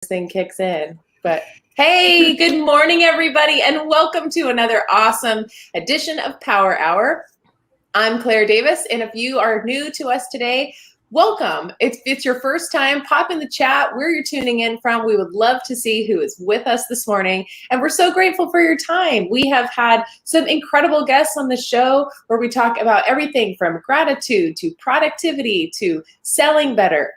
thing kicks in. But hey, good morning, everybody, and welcome to another awesome edition of Power Hour. I'm Claire Davis, and if you are new to us today, welcome. If it's your first time, pop in the chat where you're tuning in from. We would love to see who is with us this morning, and we're so grateful for your time. We have had some incredible guests on the show where we talk about everything from gratitude to productivity to selling better.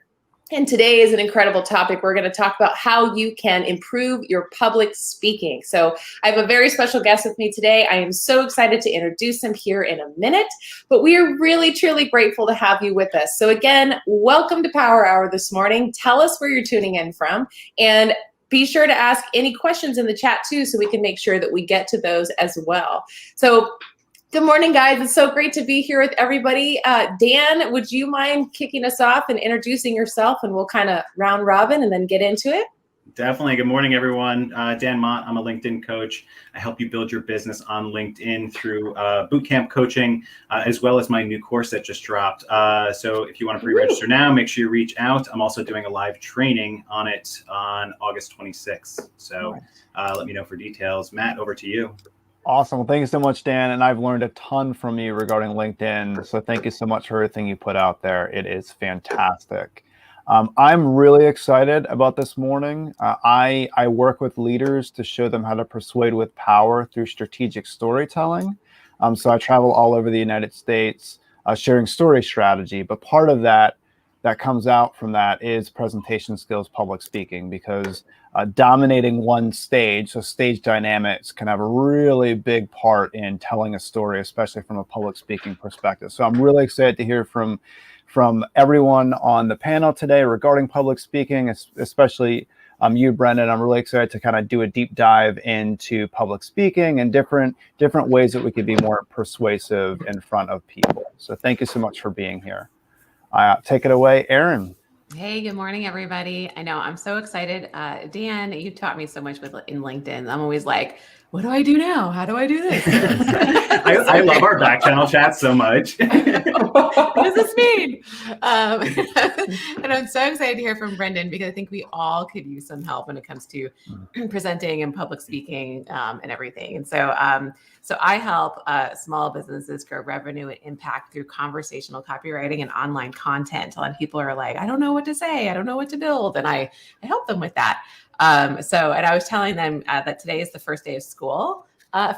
And today is an incredible topic. We're going to talk about how you can improve your public speaking. So I have a very special guest with me today. I am so excited to introduce him here in a minute, but we are really, truly grateful to have you with us. So again, welcome to Power Hour this morning. Tell us where you're tuning in from, and be sure to ask any questions in the chat too, so we can make sure that we get to those as well. So good morning, guys. It's so great to be here with everybody. Dan, would you mind kicking us off and introducing yourself, and we'll kind of round robin and then get into it? Definitely. Good morning, everyone. Dan Mott. I'm a LinkedIn coach. I help you build your business on LinkedIn through bootcamp coaching, as well as my new course that just dropped. So if you want to pre-register now, make sure you reach out. I'm also doing a live training on it on August 26th. So let me know for details. Matt, over to you. Awesome. Well, thank you so much, Dan. And I've learned a ton from you regarding LinkedIn. So thank you so much for everything you put out there. It is fantastic. I'm really excited about this morning. I work with leaders to show them how to persuade with power through strategic storytelling. So I travel all over the United States sharing story strategy. But part of that comes out from that is presentation skills, public speaking, because dominating one stage, so stage dynamics, can have a really big part in telling a story, especially from a public speaking perspective. So I'm really excited to hear from everyone on the panel today regarding public speaking, especially you, Brendan. I'm really excited to kind of do a deep dive into public speaking and different ways that we could be more persuasive in front of people. So thank you so much for being here. Take it away, Erin. Hey, good morning, everybody. I know I'm so excited. Dan, you taught me so much in LinkedIn. I'm always like, what do I do now? How do I do this? I love our back channel chat so much. What does this mean? And I'm so excited to hear from Brendan, because I think we all could use some help when it comes to presenting and public speaking and everything. And so I help small businesses grow revenue and impact through conversational copywriting and online content. A lot of people are like, I don't know what to say. I don't know what to build. And I help them with that. And I was telling them that today is the first day of school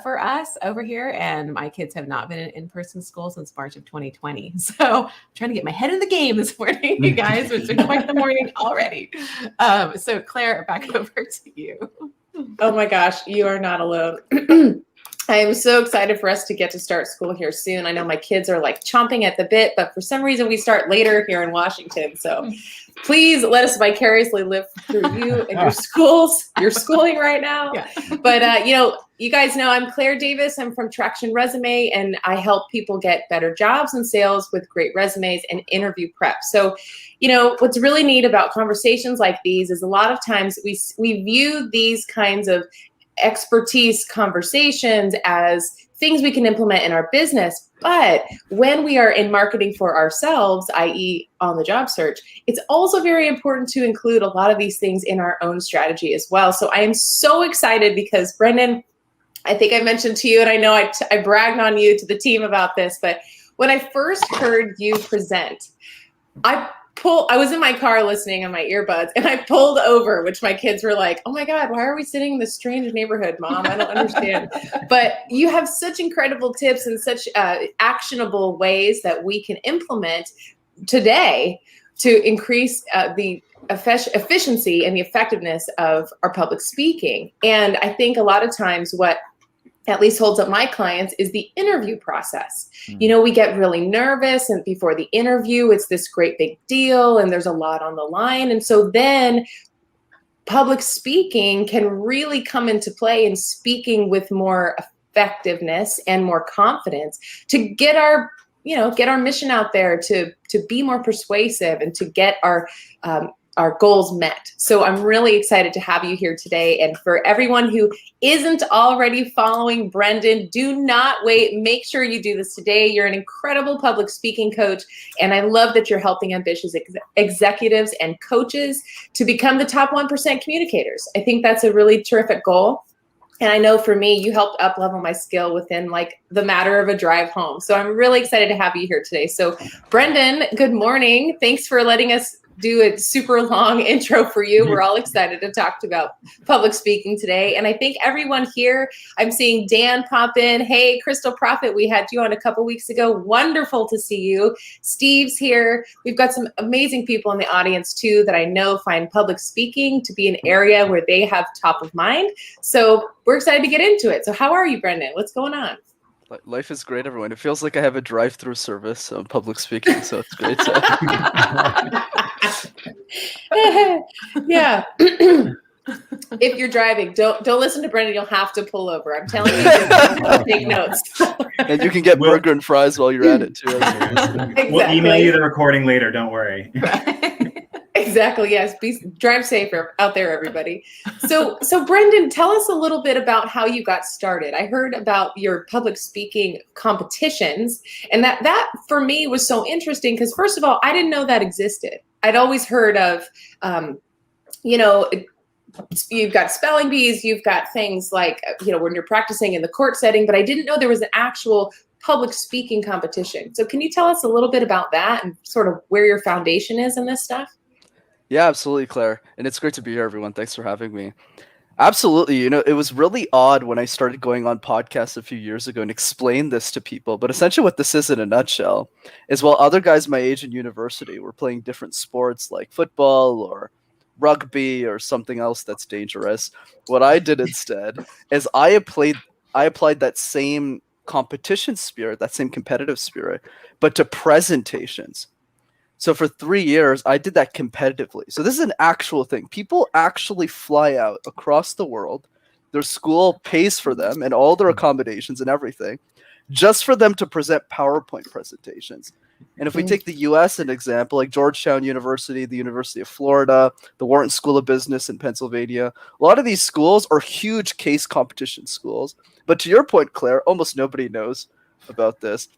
for us over here. And my kids have not been in in-person school since March of 2020. So I'm trying to get my head in the game this morning, you guys. It's been quite the morning already. So Claire, back over to you. Oh my gosh, you are not alone. I am so excited for us to get to start school here soon. I know my kids are like chomping at the bit, but for some reason we start later here in Washington. So please let us vicariously live through you and your schooling right now. Yeah. But, you guys know I'm Claire Davis. I'm from Traction Resume, and I help people get better jobs and sales with great resumes and interview prep. So, what's really neat about conversations like these is a lot of times we view these kinds of expertise conversations as things we can implement in our business. But when we are in marketing for ourselves, i.e. on the job search, it's also very important to include a lot of these things in our own strategy as well. So I am so excited because Brendan, I think I mentioned to you, and I know I bragged on you to the team about this, but when I first heard you present, I was in my car listening on my earbuds, and I pulled over, which my kids were like, oh my God, why are we sitting in this strange neighborhood, Mom? I don't understand. But you have such incredible tips and such actionable ways that we can implement today to increase the efficiency and the effectiveness of our public speaking. And I think a lot of times what at least holds up my clients is the interview process. We get really nervous, and before the interview, it's this great big deal and there's a lot on the line. And so then public speaking can really come into play in speaking with more effectiveness and more confidence to get our mission out there, to be more persuasive and to get our our goals met. So I'm really excited to have you here today. And for everyone who isn't already following Brendan, do not wait. Make sure you do this today. You're an incredible public speaking coach. And I love that you're helping ambitious executives and coaches to become the top 1% communicators. I think that's a really terrific goal. And I know for me, you helped up-level my skill within like the matter of a drive home. So I'm really excited to have you here today. So Brendan, good morning. Thanks for letting us do a super long intro for you. We're all excited to talk about public speaking today. And I think everyone here, I'm seeing Dan pop in. Hey, Crystal Prophet, we had you on a couple weeks ago. Wonderful to see you. Steve's here. We've got some amazing people in the audience too that I know find public speaking to be an area where they have top of mind. So we're excited to get into it. So how are you, Brendan? What's going on? Life is great, everyone. It feels like I have a drive-through service on public speaking, so it's great. Yeah. If you're driving, don't listen to Brendan. You'll have to pull over. I'm telling you, take notes. And you can get burger and fries while you're at it too. Exactly. We'll email you the recording later. Don't worry. Exactly. Yes. Drive safer out there, everybody. So Brendan, tell us a little bit about how you got started. I heard about your public speaking competitions, and that for me was so interesting because first of all, I didn't know that existed. I'd always heard of, you've got spelling bees, you've got things like, when you're practicing in the court setting, but I didn't know there was an actual public speaking competition. So can you tell us a little bit about that and sort of where your foundation is in this stuff? Yeah, absolutely, Claire. And it's great to be here, everyone. Thanks for having me. Absolutely. It was really odd when I started going on podcasts a few years ago and explained this to people. But essentially what this is in a nutshell is while other guys my age in university were playing different sports like football or rugby or something else that's dangerous, what I did instead is I applied that same competition spirit, that same competitive spirit, but to presentations. So for 3 years, I did that competitively. So this is an actual thing. People actually fly out across the world. Their school pays for them and all their accommodations and everything just for them to present PowerPoint presentations. And if we take the US as an example, like Georgetown University, the University of Florida, the Wharton School of Business in Pennsylvania, a lot of these schools are huge case competition schools. But to your point, Claire, almost nobody knows about this.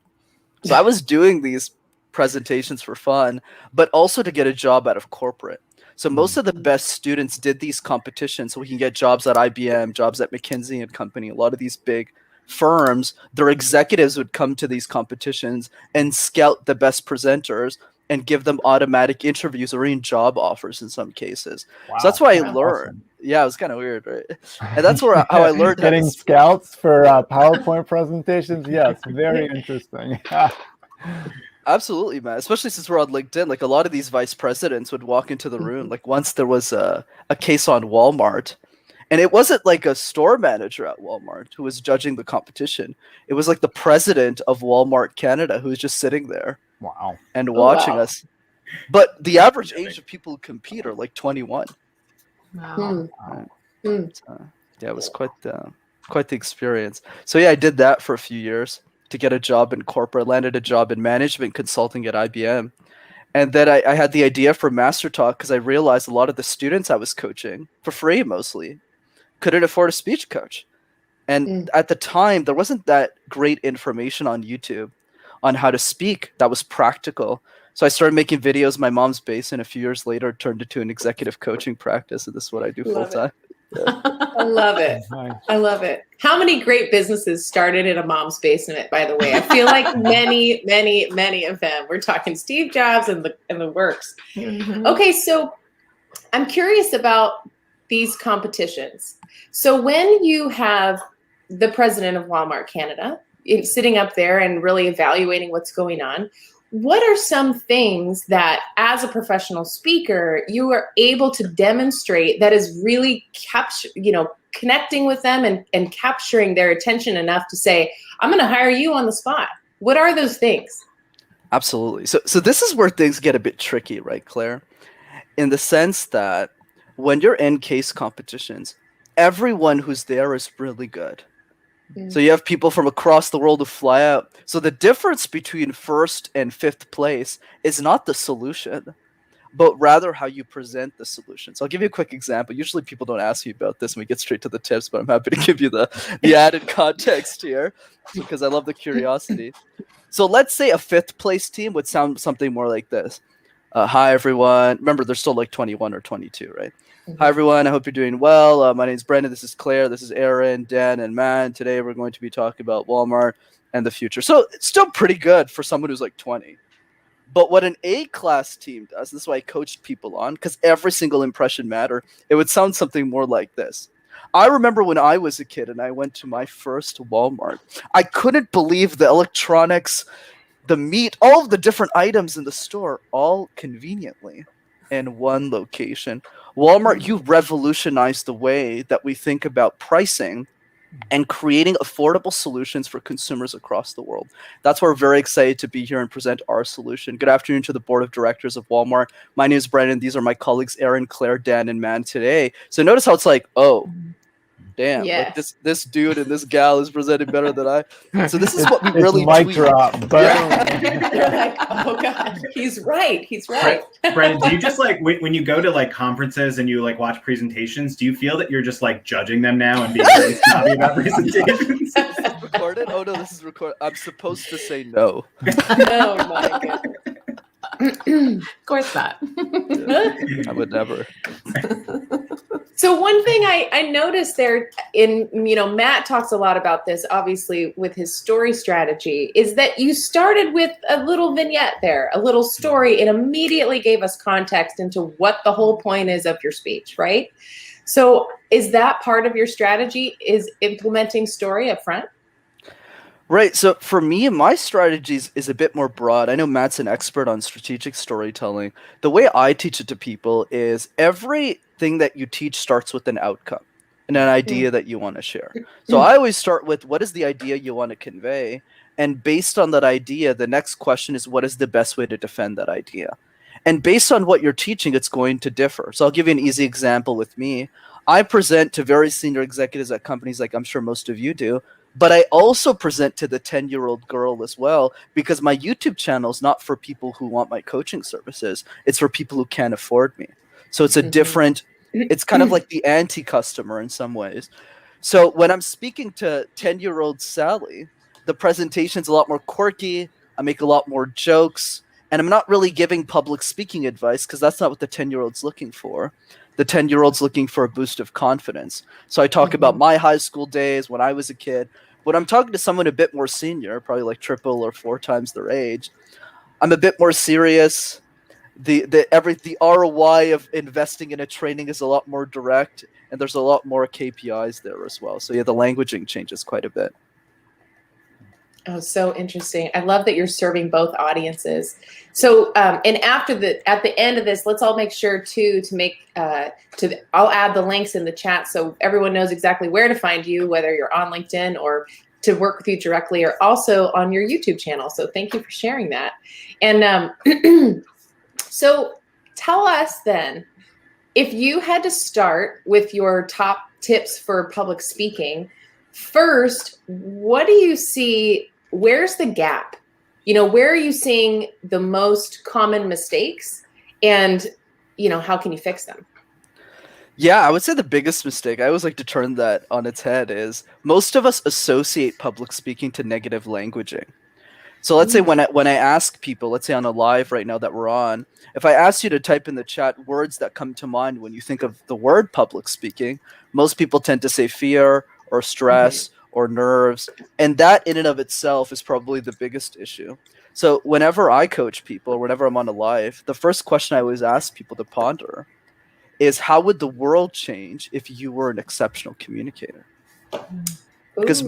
So I was doing these presentations for fun, but also to get a job out of corporate. So most of the best students did these competitions so we can get jobs at IBM, jobs at McKinsey and Company, a lot of these big firms. Their executives would come to these competitions and scout the best presenters and give them automatic interviews or even job offers in some cases. Wow, so that's why I learned. Awesome. Yeah, it was kind of weird, right? And that's how I learned. Getting scouts for PowerPoint presentations. Yes, very interesting. Absolutely, man. Especially since we're on LinkedIn, like a lot of these vice presidents would walk into the room. Like once there was a case on Walmart, and it wasn't like a store manager at Walmart who was judging the competition. It was like the president of Walmart Canada who was just sitting there. Wow. And watching us. But the average age of people who compete are like 21. Wow. Yeah, it was quite the experience. So yeah, I did that for a few years to get a job in corporate, landed a job in management consulting at IBM. And then I had the idea for Master Talk because I realized a lot of the students I was coaching, for free mostly, couldn't afford a speech coach. And at the time, there wasn't that great information on YouTube on how to speak that was practical. So I started making videos in my mom's basement. A few years later, it turned into an executive coaching practice. And this is what I do full time. Yeah. I love it. I love it. How many great businesses started in a mom's basement, by the way? I feel like many, many, many of them. We're talking Steve Jobs and the works. Okay, so I'm curious about these competitions. So when you have the president of Walmart Canada sitting up there and really evaluating what's going on, what are some things that as a professional speaker you are able to demonstrate that is really connecting with them and capturing their attention enough to say, I'm going to hire you on the spot? What are those things? Absolutely. So this is where things get a bit tricky, right, Claire? In the sense that when you're in case competitions, everyone who's there is really good. So you have people from across the world who fly out. So the difference between first and fifth place is not the solution. but rather how you present the solution. So I'll give you a quick example. Usually people don't ask me about this and we get straight to the tips, but I'm happy to give you the added context here because I love the curiosity. So let's say a 5th place team would sound something more like this. Hi, everyone. Remember, they're still like 21 or 22, right? Hi, everyone. I hope you're doing well. My name is Brendan. This is Claire. This is Erin, Dan, and Matt. Today, we're going to be talking about Walmart and the future. So it's still pretty good for someone who's like 20. But what an A-class team does, this is why I coached people on, because every single impression mattered, it would sound something more like this. I remember when I was a kid and I went to my first Walmart. I couldn't believe the electronics, the meat, all of the different items in the store, all conveniently in one location. Walmart, you revolutionized the way that we think about pricing and creating affordable solutions for consumers across the world. That's why we're very excited to be here and present our solution. Good afternoon to the board of directors of Walmart. My name is Brendan. These are my colleagues, Erin, Claire, Dan, and Man today. So notice how it's like, oh, damn, Yes. like this dude and this gal is presenting better than I. So this is what we It's really mic tweet. drop. Boom. They're like, oh God, he's right. He's right. Brendan, do you just like when you go to like conferences and you like watch presentations, do you feel that you're just like judging them now and being really snobby about presentations? Recorded? Oh no, this is recorded. I'm supposed to say no. Oh my goodness. Of course not. I would never. So one thing I noticed there in, Matt talks a lot about this, obviously, with his story strategy, is that you started with a little vignette there, a little story, and immediately gave us context into what the whole point is of your speech, right? So is that part of your strategy, is implementing story up front? Right. So for me, my strategies is a bit more broad. I know Matt's an expert on strategic storytelling. The way I teach it to people is everything that you teach starts with an outcome and an idea that you want to share. So I always start with what is the idea you want to convey? And based on that idea, the next question is what is the best way to defend that idea? And based on what you're teaching, it's going to differ. So I'll give you an easy example with me. I present to very senior executives at companies like I'm sure most of you do. But I also present to the 10-year-old girl as well, because my YouTube channel is not for people who want my coaching services. It's for people who can't afford me. So it's a different, it's kind of like the anti-customer in some ways. So when I'm speaking to 10-year-old Sally, the presentation's a lot more quirky. I make a lot more jokes. And I'm not really giving public speaking advice because that's not what the 10-year-old's looking for. The 10-year-old's looking for a boost of confidence. So I talk about my high school days when I was a kid. When I'm talking to someone a bit more senior, probably like 3 or 4 times their age, I'm a bit more serious. The ROI of investing in a training is a lot more direct, and there's a lot more KPIs there as well. So yeah, the languaging changes quite a bit. Oh, so interesting. I love that you're serving both audiences. So, and at the end of this, let's all make sure I'll add the links in the chat so everyone knows exactly where to find you, whether you're on LinkedIn or to work with you directly, or also on your YouTube channel. So thank you for sharing that. And so tell us then, if you had to start with your top tips for public speaking, first, what do you see? Where's the gap? Where are you seeing the most common mistakes, and, how can you fix them? Yeah, I would say the biggest mistake, I always like to turn that on its head, is most of us associate public speaking to negative languaging. So let's say when I ask people, let's say on a live right now that we're on, if I ask you to type in the chat words that come to mind when you think of the word public speaking, most people tend to say fear or stress or nerves. And that in and of itself is probably the biggest issue. So whenever I coach people, whenever I'm on a live, the first question I always ask people to ponder is, how would the world change if you were an exceptional communicator? Because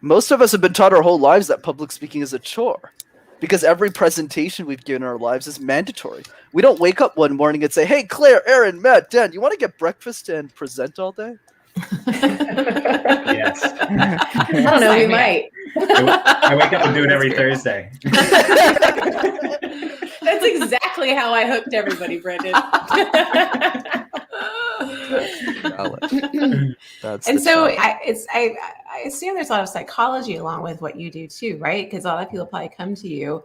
most of us have been taught our whole lives that public speaking is a chore, because every presentation we've given in our lives is mandatory. We don't wake up one morning and say, hey, Claire, Erin, Matt, Dan, you want to get breakfast and present all day? Yes. I don't know, we might. I wake up and do it every Thursday. That's exactly how I hooked everybody, Brendan. And so I assume there's a lot of psychology along with what you do too, right? Because a lot of people probably come to you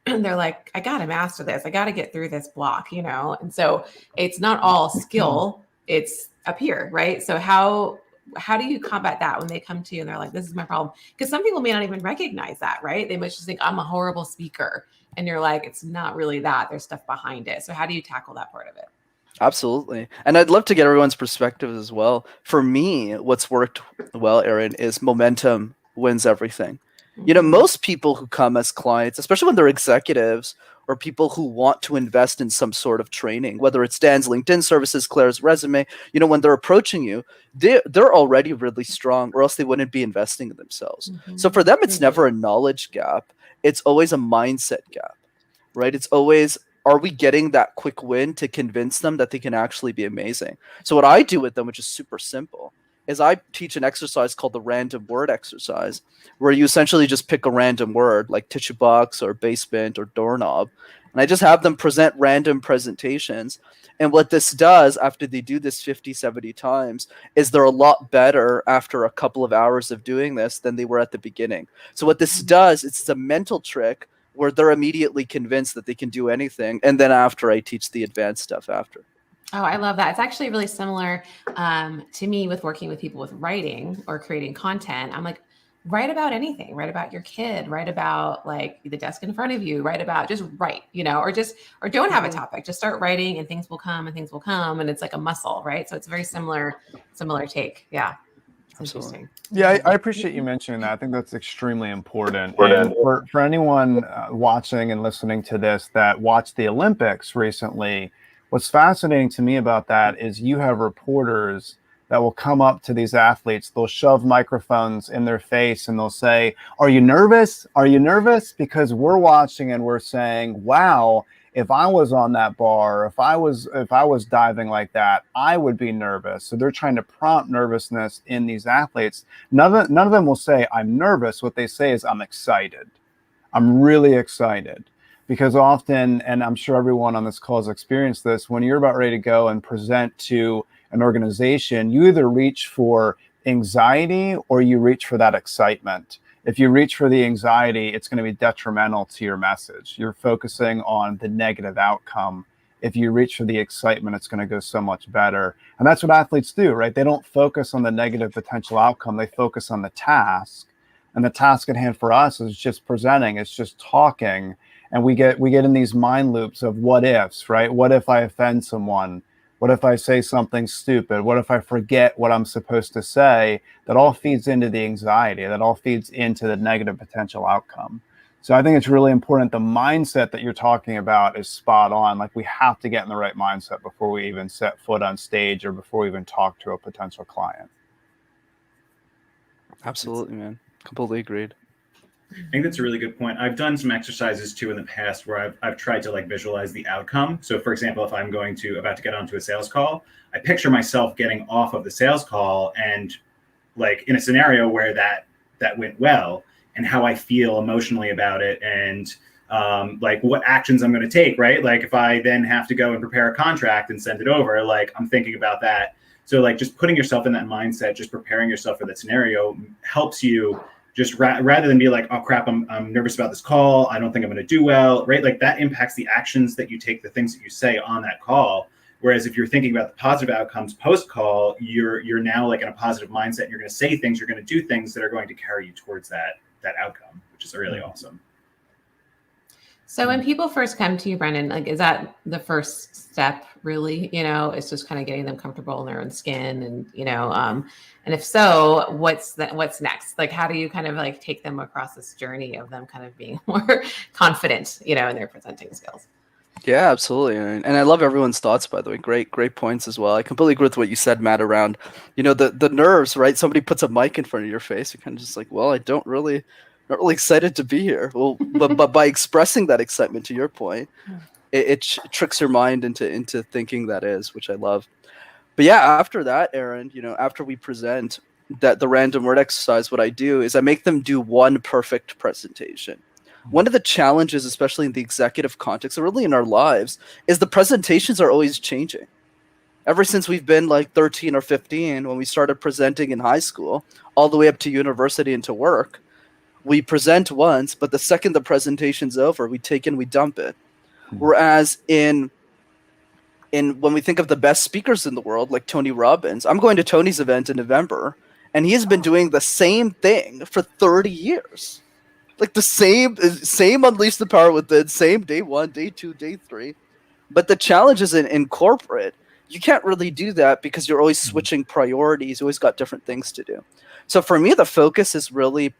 they're like, I got to master this. I got to get through this block, And so it's not all skill, it's up here, right? So how do you combat that when they come to you and they're like, this is my problem? Because some people may not even recognize that, right? They might just think I'm a horrible speaker. And you're like, it's not really that. There's stuff behind it. So how do you tackle that part of it? Absolutely. And I'd love to get everyone's perspective as well. For me, what's worked well, Erin, is momentum wins everything. Most people who come as clients, especially when they're executives or people who want to invest in some sort of training, whether it's Dan's LinkedIn services, Claire's resume, when they're approaching you, they're already really strong, or else they wouldn't be investing in themselves. So for them, it's never a knowledge gap. It's always a mindset gap, right? It's always, are we getting that quick win to convince them that they can actually be amazing? So what I do with them, which is super simple, is I teach an exercise called the random word exercise, where you essentially just pick a random word like tissue box or basement or doorknob. And I just have them present random presentations. And what this does after they do this 50, 70 times is they're a lot better after a couple of hours of doing this than they were at the beginning. So what this does, it's a mental trick where they're immediately convinced that they can do anything. And then after, I teach the advanced stuff after. Oh, I love that. It's actually really similar to me with working with people with writing or creating content. I'm like, write about anything, write about your kid, write about like the desk in front of you, just write, or don't have a topic, just start writing and things will come. And it's like a muscle, right? So it's very similar take. Yeah. It's interesting. Yeah, I appreciate you mentioning that. I think that's extremely important. And for anyone watching and listening to this that watched the Olympics recently, what's fascinating to me about that is you have reporters that will come up to these athletes. They'll shove microphones in their face and they'll say, "Are you nervous? Are you nervous?" Because we're watching and we're saying, "Wow, if I was on that bar, if I was diving like that, I would be nervous." So they're trying to prompt nervousness in these athletes. None of them will say, "I'm nervous." What they say is, "I'm excited. I'm really excited." Because often, and I'm sure everyone on this call has experienced this, when you're about ready to go and present to an organization, you either reach for anxiety or you reach for that excitement. If you reach for the anxiety, it's going to be detrimental to your message. You're focusing on the negative outcome. If you reach for the excitement, it's going to go so much better. And that's what athletes do, right? They don't focus on the negative potential outcome. They focus on the task. And the task at hand for us is just presenting. It's just talking. And we get in these mind loops of what ifs, right? What if I offend someone? What if I say something stupid? What if I forget what I'm supposed to say? That all feeds into the anxiety. That all feeds into the negative potential outcome. So I think it's really important. The mindset that you're talking about is spot on. Like, we have to get in the right mindset before we even set foot on stage or before we even talk to a potential client. Absolutely, man. Completely agreed. I think that's a really good point. I've done some exercises too in the past where I've tried to like visualize the outcome. So for example, if I'm about to get onto a sales call, I picture myself getting off of the sales call and like in a scenario where that went well and how I feel emotionally about it and like what actions I'm going to take, right? Like if I then have to go and prepare a contract and send it over, like I'm thinking about that. So like just putting yourself in that mindset, just preparing yourself for that scenario helps you just rather than be like, oh crap, I'm nervous about this call. I don't think I'm going to do well, right? Like that impacts the actions that you take, the things that you say on that call. Whereas if you're thinking about the positive outcomes post-call, you're now like in a positive mindset and you're going to say things, you're going to do things that are going to carry you towards that outcome, which is really awesome. So when people first come to you, Brendan, like, is that the first step really, it's just kind of getting them comfortable in their own skin and, and if so, what's next? Like, how do you kind of like take them across this journey of them kind of being more confident, in their presenting skills? Yeah, absolutely. And I love everyone's thoughts, by the way. Great points as well. I completely agree with what you said, Matt, around, the nerves, right? Somebody puts a mic in front of your face. You're kind of just like, well, not really excited to be here. Well, but by expressing that excitement, to your point, it tricks your mind into thinking that is, which I love. But yeah, after that, Erin, after we present the random word exercise, what I do is I make them do one perfect presentation. One of the challenges, especially in the executive context, or really in our lives, is the presentations are always changing. Ever since we've been like 13 or 15, when we started presenting in high school, all the way up to university and to work, we present once, but the second the presentation's over, we take and we dump it. Whereas in when we think of the best speakers in the world, like Tony Robbins, I'm going to Tony's event in November, and he's been doing the same thing for 30 years. Like the same Unleash the Power Within, same day 1, day 2, day 3. But the challenge is in corporate, you can't really do that because you're always switching priorities. You always got different things to do. So for me, the focus is really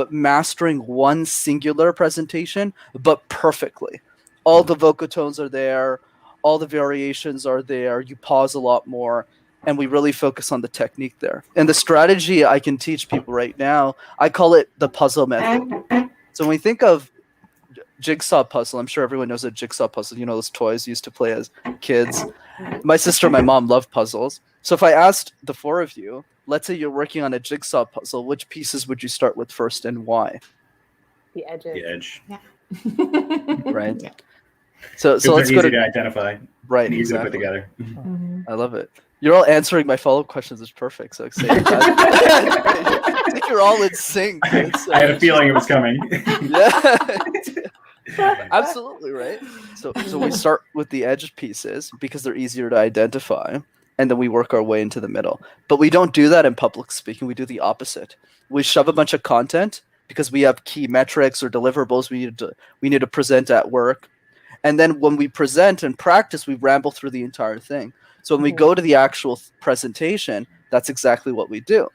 mastering one singular presentation, but perfectly. All the vocal tones are there. All the variations are there. You pause a lot more. And we really focus on the technique there. And the strategy I can teach people right now, I call it the puzzle method. So when we think of jigsaw puzzle, I'm sure everyone knows a jigsaw puzzle. You know, those toys you used to play as kids. My sister and my mom love puzzles. So if I asked the 4 of you, let's say you're working on a jigsaw puzzle, which pieces would you start with first and why? The edges. The edge. Yeah. Right. Yeah. So So let's easy go to to identify. right. And easy Exactly. to put together. I love it. You're all answering my follow-up questions. It's perfect. So excited. I think you're all in sync. I had a feeling it was coming. Yeah. Absolutely, right? So we start with the edge pieces because they're easier to identify, and then we work our way into the middle. But we don't do that in public speaking. We do the opposite. We shove a bunch of content because we have key metrics or deliverables we need to present at work. And then when we present and practice, we ramble through the entire thing. So when we go to the actual presentation, that's exactly what we do.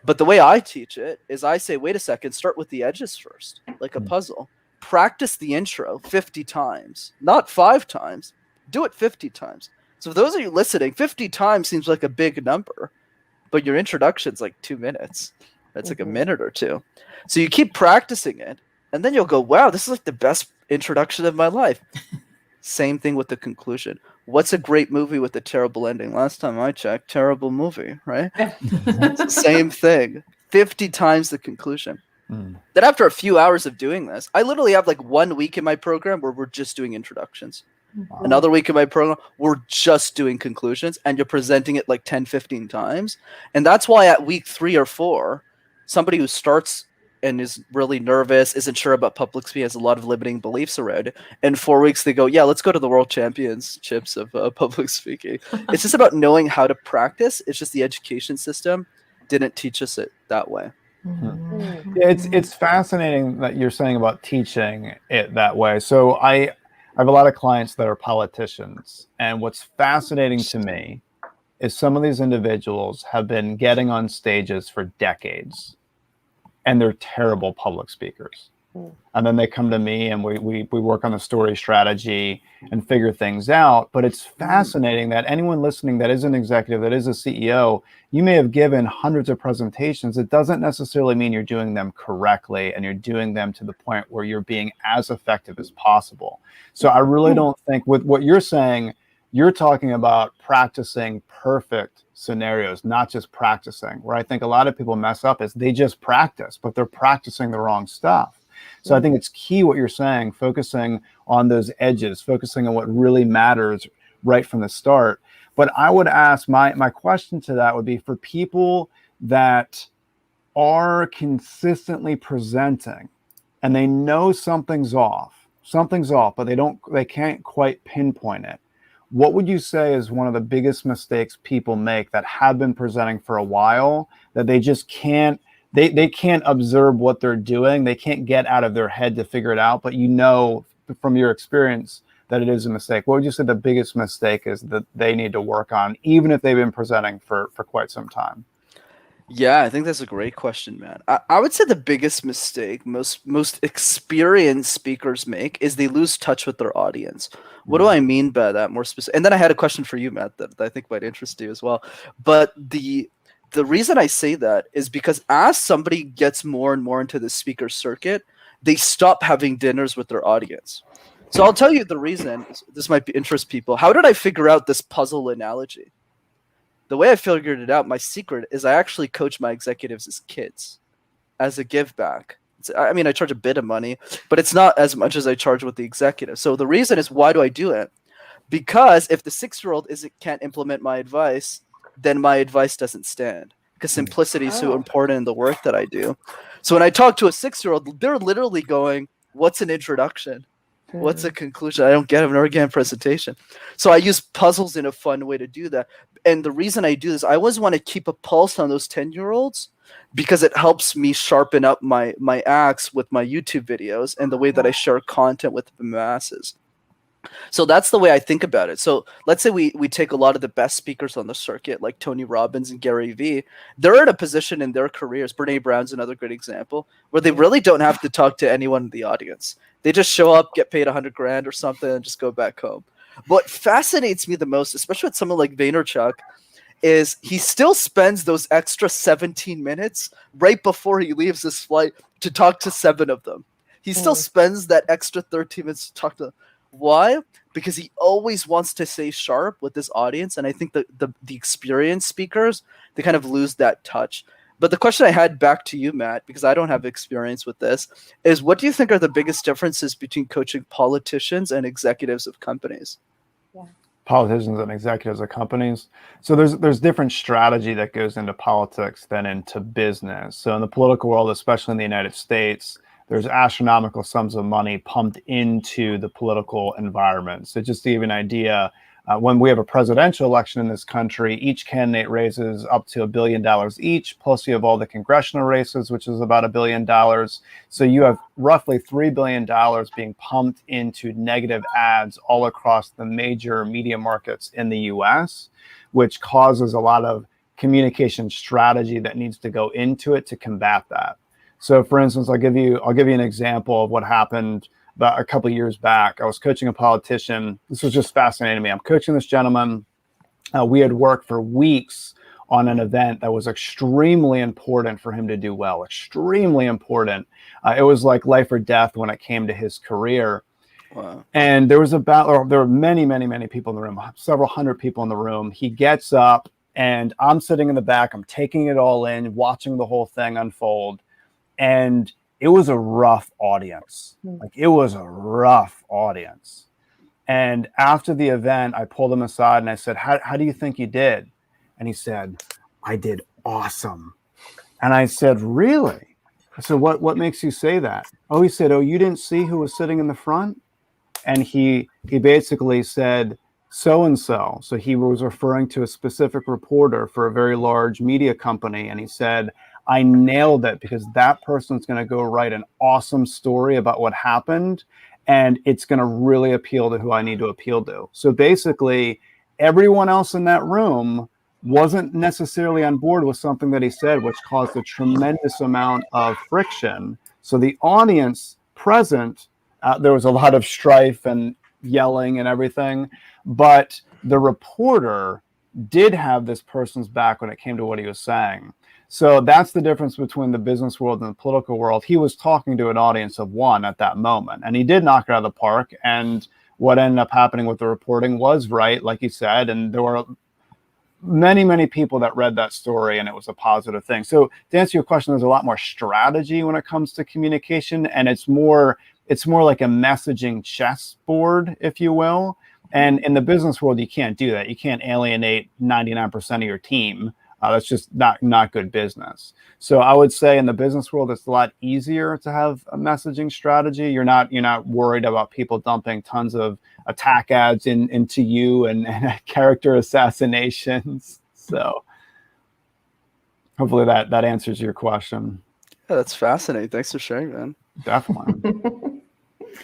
But the way I teach it is I say, wait a second, start with the edges first, like a puzzle. Practice the intro 50 times, not 5 times. Do it 50 times. So for those of you listening, 50 times seems like a big number, but your introduction's like 2 minutes. That's like a minute or 2. So you keep practicing it, and then you'll go, wow, this is like the best introduction of my life. Same thing with the conclusion. What's a great movie with a terrible ending? Last time I checked, terrible movie, right? Same thing. 50 times the conclusion. Then after a few hours of doing this, I literally have like 1 week in my program where we're just doing introductions. Wow. Another week in my program, we're just doing conclusions, and you're presenting it like 10, 15 times. And that's why at week 3 or 4, somebody who starts and is really nervous, isn't sure about public speaking, has a lot of limiting beliefs around it. In 4 weeks, they go, yeah, let's go to the World Championships of public speaking. It's just about knowing how to practice. It's just the education system didn't teach us it that way. Yeah, it's fascinating that you're saying about teaching it that way. So I have a lot of clients that are politicians, and what's fascinating to me is some of these individuals have been getting on stages for decades, and they're terrible public speakers. And then they come to me and we work on the story strategy and figure things out. But it's fascinating that anyone listening that is an executive, that is a CEO, you may have given hundreds of presentations. It doesn't necessarily mean you're doing them correctly and you're doing them to the point where you're being as effective as possible. So I really don't think with what you're saying, you're talking about practicing perfect scenarios, not just practicing. Where I think a lot of people mess up is they just practice, but they're practicing the wrong stuff. So I think it's key what you're saying, focusing on those edges, focusing on what really matters right from the start. But I would ask, my question to that would be for people that are consistently presenting and they know something's off, but they can't quite pinpoint it. What would you say is one of the biggest mistakes people make that have been presenting for a while, that they just can't, they can't observe what they're doing. They can't get out of their head to figure it out, but you know from your experience that it is a mistake. What would you say the biggest mistake is that they need to work on, even if they've been presenting for quite some time? Yeah, I think that's a great question, man. I would say the biggest mistake most experienced speakers make is they lose touch with their audience. What do I mean by that more specific? And then I had a question for you, Matt, that I think might interest you as well. But the reason I say that is because as somebody gets more and more into the speaker circuit, they stop having dinners with their audience. So I'll tell you the reason. This might interest people. How did I figure out this puzzle analogy? The way I figured it out, my secret, is I actually coach my executives as kids, as a give back. I mean, I charge a bit of money, but it's not as much as I charge with the executive. So the reason is, why do I do it? Because if the 6-year-old can't implement my advice, then my advice doesn't stand, because simplicity is so important in the work that I do. So when I talk to a 6-year-old, they're literally going, "What's an introduction? What's a conclusion? I don't get it. I've never get a presentation." So I use puzzles in a fun way to do that. And the reason I do this, I always want to keep a pulse on those 10-year-olds because it helps me sharpen up my axe with my YouTube videos and the way that I share content with the masses. So that's the way I think about it. So let's say we take a lot of the best speakers on the circuit, like Tony Robbins and Gary Vee. They're in a position in their careers, Brene Brown's another great example, where they really don't have to talk to anyone in the audience. They just show up, get paid $100,000 or something, and just go back home. What fascinates me the most, especially with someone like Vaynerchuk, is he still spends those extra 17 minutes right before he leaves his flight to talk to 7 of them. He still spends that extra 13 minutes to talk to them. Why? Because he always wants to stay sharp with this audience, and I think the experienced speakers, they kind of lose that touch. But the question I had back to you, Matt, because I don't have experience with this, is what do you think are the biggest differences between coaching politicians and executives of companies? Politicians and executives of companies. So there's different strategy that goes into politics than into business. So in the political world, especially in the United States, there's astronomical sums of money pumped into the political environment. So just to give you an idea, when we have a presidential election in this country, each candidate raises up to $1 billion each, plus you have all the congressional races, which is about $1 billion. So you have roughly $3 billion being pumped into negative ads all across the major media markets in the US, which causes a lot of communication strategy that needs to go into it to combat that. So for instance, I'll give you an example of what happened about a couple of years back. I was coaching a politician. This was just fascinating to me. I'm coaching this gentleman. We had worked for weeks on an event that was extremely important for him to do well, extremely important. It was like life or death when it came to his career. Wow. And there were many, many, many people in the room, several hundred people in the room. He gets up and I'm sitting in the back. I'm taking it all in, watching the whole thing unfold. And it was a rough audience. Like, it was a rough audience. And after the event, I pulled him aside and I said, how do you think you did? And he said, "I did awesome." And I said, "Really?" I said, what makes you say that? Oh, he said, "Oh, you didn't see who was sitting in the front?" And he basically said, "So-and-so." So he was referring to a specific reporter for a very large media company. And he said, "I nailed it because that person's going to go write an awesome story about what happened, and it's going to really appeal to who I need to appeal to." So basically, everyone else in that room wasn't necessarily on board with something that he said, which caused a tremendous amount of friction. So the audience present, there was a lot of strife and yelling and everything, but the reporter did have this person's back when it came to what he was saying. So that's the difference between the business world and the political world. He was talking to an audience of one at that moment, and he did knock it out of the park. And what ended up happening with the reporting was right, like you said, and there were many, many people that read that story, and it was a positive thing. So to answer your question, there's a lot more strategy when it comes to communication, and it's more like a messaging chessboard, if you will. And in the business world, you can't do that. You can't alienate 99% of your team. That's just not good business. So I would say in the business world, it's a lot easier to have a messaging strategy. You're not worried about people dumping tons of attack ads into you and character assassinations. So hopefully that answers your question. Yeah, that's fascinating. Thanks for sharing, man. Definitely.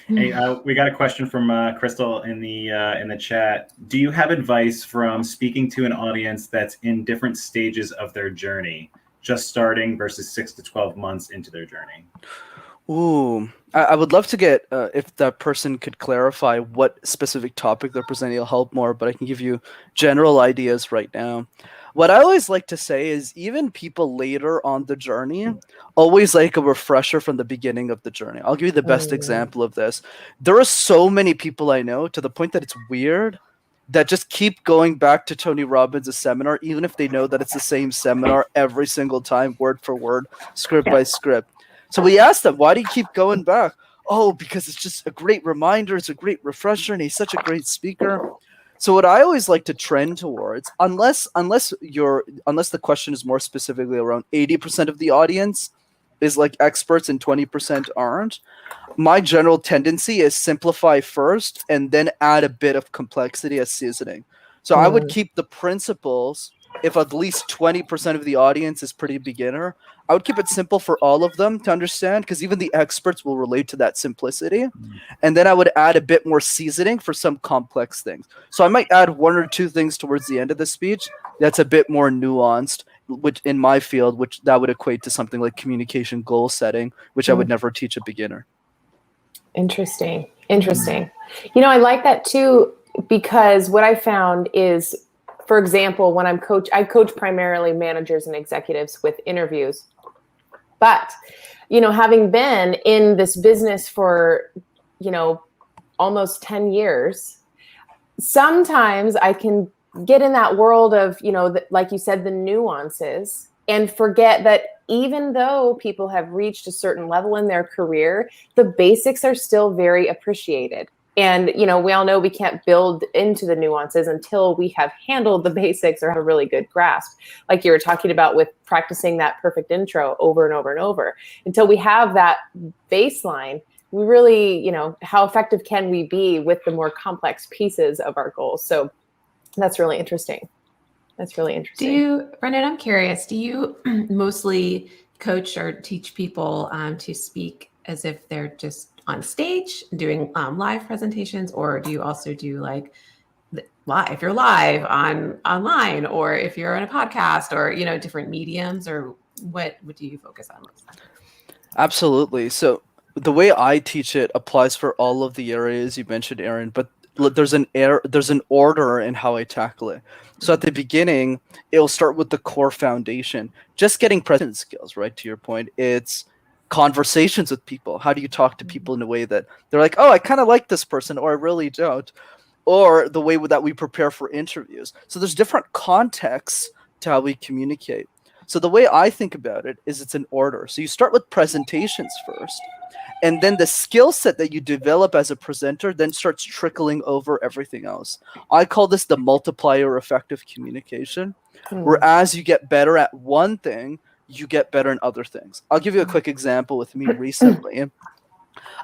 Hey, we got a question from Crystal in the chat. Do you have advice from speaking to an audience that's in different stages of their journey, just starting versus 6 to 12 months into their journey? Ooh, I would love to get if that person could clarify what specific topic they're presenting. It'll help more, but I can give you general ideas right now. What I always like to say is even people later on the journey always like a refresher from the beginning of the journey. I'll give you the best example of this. There are so many people I know, to the point that it's weird, that just keep going back to Tony Robbins' seminar, even if they know that it's the same seminar every single time, word for word, script by script. So we asked them, why do you keep going back? Oh, because it's just a great reminder. It's a great refresher, and he's such a great speaker. So what I always like to trend towards, unless the question is more specifically around 80% of the audience is like experts and 20% aren't. My general tendency is simplify first and then add a bit of complexity as seasoning. So I would keep the principles. If at least 20% of the audience is pretty beginner, I would keep it simple for all of them to understand, because even the experts will relate to that simplicity. And then I would add a bit more seasoning for some complex things. So I might add one or two things towards the end of the speech that's a bit more nuanced, which in my field, which that would equate to something like communication goal setting, which I would never teach a beginner. Interesting. I like that too, because what I found is, for example, when I coach primarily managers and executives with interviews. But, having been in this business for, almost 10 years, sometimes I can get in that world of, like you said, the nuances, and forget that even though people have reached a certain level in their career, the basics are still very appreciated. And, we all know we can't build into the nuances until we have handled the basics or have a really good grasp. Like you were talking about with practicing that perfect intro over and over and over. Until we have that baseline, we really, how effective can we be with the more complex pieces of our goals? So that's really interesting. Brendan, I'm curious, do you mostly coach or teach people to speak as if they're just on stage doing live presentations, or do you also do like live, if you're live online, or if you're in a podcast, or different mediums, or what do you focus on most? Absolutely. So the way I teach it applies for all of the areas you mentioned, Erin, but there's an order in how I tackle it. So at the beginning, it'll start with the core foundation, just getting present skills, right? To your point, it's conversations with people. How do you talk to people in a way that they're like, oh, I kind of like this person, or I really don't, or the way that we prepare for interviews. So there's different contexts to how we communicate. So the way I think about it is it's an order. So you start with presentations first, and then the skill set that you develop as a presenter then starts trickling over everything else. I call this the multiplier effect of communication, where as you get better at one thing, you get better in other things. I'll give you a quick example with me recently.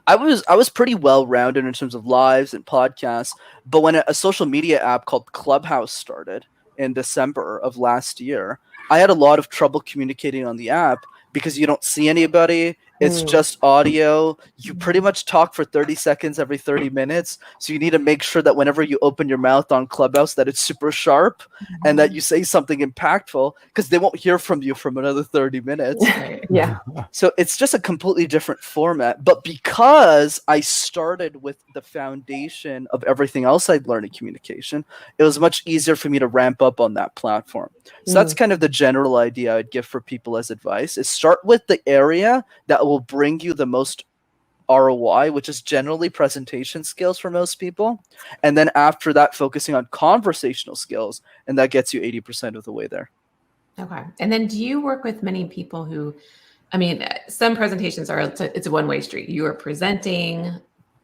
I was pretty well-rounded in terms of lives and podcasts, but when a social media app called Clubhouse started in December of last year, I had a lot of trouble communicating on the app because you don't see anybody. It's just audio. You pretty much talk for 30 seconds every 30 minutes. So you need to make sure that whenever you open your mouth on Clubhouse that it's super sharp and that you say something impactful, because they won't hear from you from another 30 minutes. Yeah. So it's just a completely different format. But because I started with the foundation of everything else I'd learned in communication, it was much easier for me to ramp up on that platform. So that's kind of the general idea I'd give for people as advice, is start with the area that will bring you the most ROI, which is generally presentation skills for most people. And then after that, focusing on conversational skills, and that gets you 80% of the way there. Okay. And then do you work with many people who, some presentations it's a one-way street. You are presenting,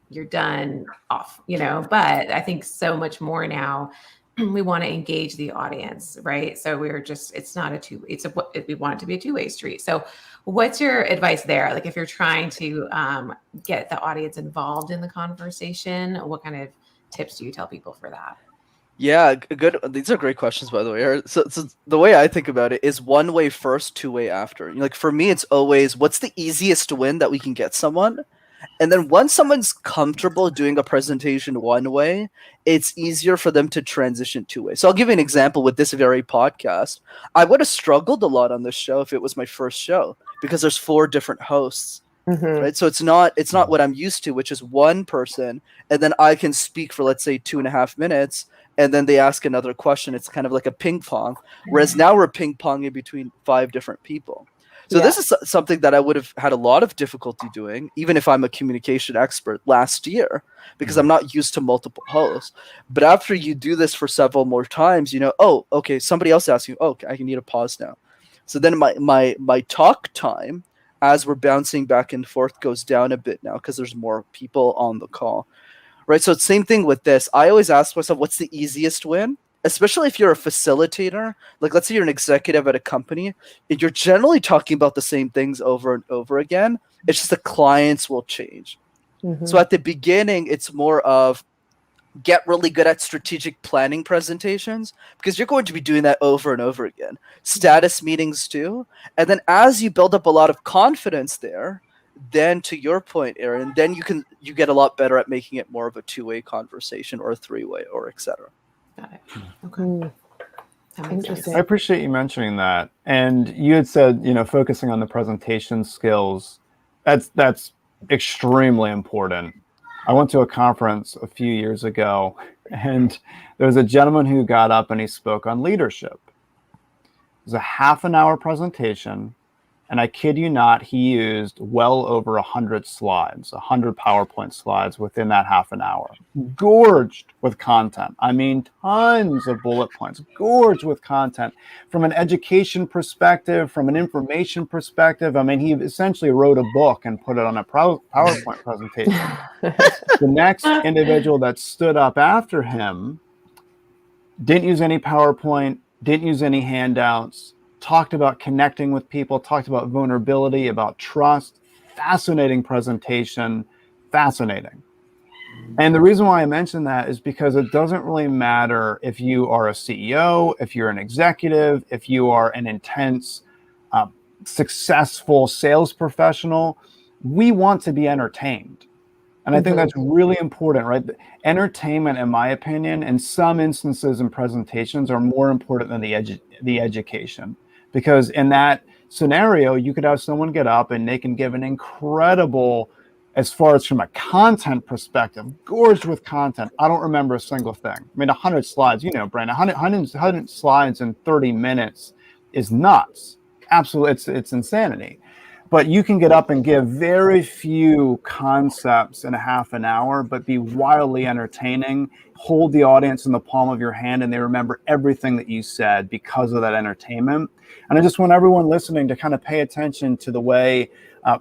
you're done, off, but I think so much more now, we want to engage the audience, right? So we want it to be a two-way street. So what's your advice there? Like if you're trying to get the audience involved in the conversation, what kind of tips do you tell people for that? Yeah, good. These are great questions, by the way. So the way I think about it is one way first, two way after. Like for me, it's always what's the easiest win that we can get someone. And then once someone's comfortable doing a presentation one way, it's easier for them to transition two ways. So I'll give you an example with this very podcast. I would have struggled a lot on this show if it was my first show, because there's 4 different hosts. Right. So it's not what I'm used to, which is one person, and then I can speak for, let's say, 2.5 minutes, and then they ask another question. It's kind of like a ping pong. Whereas now we're ping ponging between 5 different people. So this is something that I would have had a lot of difficulty doing, even if I'm a communication expert last year, because I'm not used to multiple hosts. But after you do this for several more times, oh, okay, somebody else asks you, oh, I need a pause now. So then my talk time, as we're bouncing back and forth, goes down a bit now because there's more people on the call. Right. So same thing with this. I always ask myself, what's the easiest win? especially if you're a facilitator, like let's say you're an executive at a company, you're generally talking about the same things over and over again. It's just the clients will change. So at the beginning, it's more of get really good at strategic planning presentations because you're going to be doing that over and over again. Status meetings too. And then as you build up a lot of confidence there, then to your point, Erin, then you get a lot better at making it more of a two-way conversation or a three-way or etc. Got it. Okay. That makes sense. I appreciate you mentioning that. And you had said, focusing on the presentation skills, that's extremely important. I went to a conference a few years ago, and there was a gentleman who got up and he spoke on leadership. It was a half-an-hour presentation, and I kid you not, he used well over 100 slides, 100 PowerPoint slides within that half an hour. Gorged with content. I mean, tons of bullet points, gorged with content. From an education perspective, from an information perspective, I mean, he essentially wrote a book and put it on a PowerPoint presentation. The next individual that stood up after him didn't use any PowerPoint, didn't use any handouts, talked about connecting with people, talked about vulnerability, about trust. Fascinating presentation, fascinating. And the reason why I mention that is because it doesn't really matter if you are a CEO, if you're an executive, if you are an intense, successful sales professional. We want to be entertained. And I think that's really important, right? Entertainment, in my opinion, in some instances in presentations are more important than the education. Because in that scenario, you could have someone get up and they can give an incredible, as far as from a content perspective, gorged with content. I don't remember a single thing. I mean, 100 slides, Brandon, 100 slides in 30 minutes is nuts. Absolutely, it's insanity. But you can get up and give very few concepts in a half an hour, but be wildly entertaining, hold the audience in the palm of your hand, and they remember everything that you said because of that entertainment. And I just want everyone listening to kind of pay attention to the way,